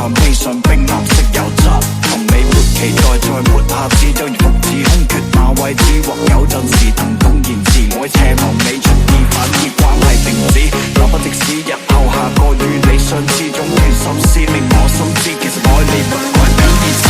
寒悲傷冰藍色油漆，同你沒期待再沒下次，就如福至空缺那位置，或有陣時疼痛言辭，我奢望你出意反而關係停止，那不即使日後下個與你相似，總願心思令我心知，其實愛你不該等意思。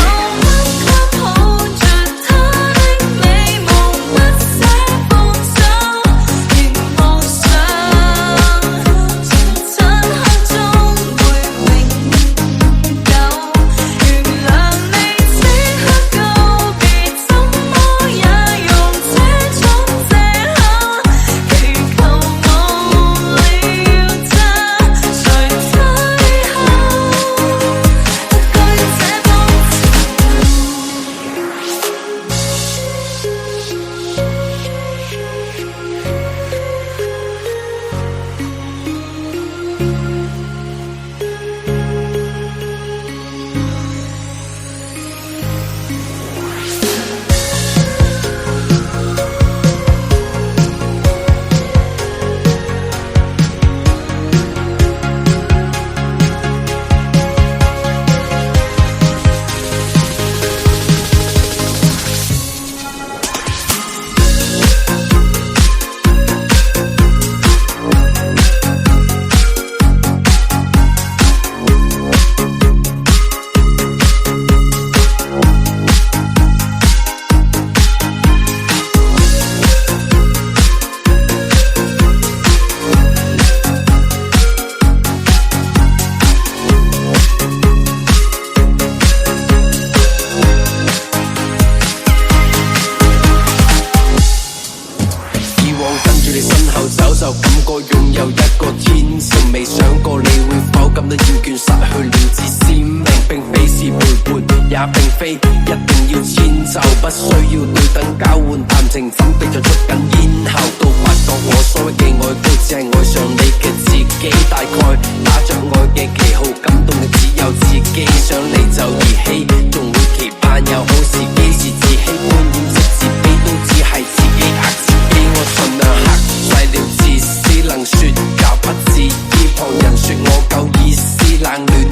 就感覺擁有一個天性，未想過你會否感到厭倦，失去了自鮮明，並非是陪伴，也並非一定要遷就，不需要對等交換，談情分別就出緊煙後，都發覺我所謂嘅愛都只係愛上你嘅自己，大概打着愛嘅旗號，感動嘅只有自己，想你就兒戲，仲會期盼有好時機，是自欺般掩飾自卑，都只係自己呃自己，我盡量克制了自私，能說教不自依，旁人說我夠意思，冷暖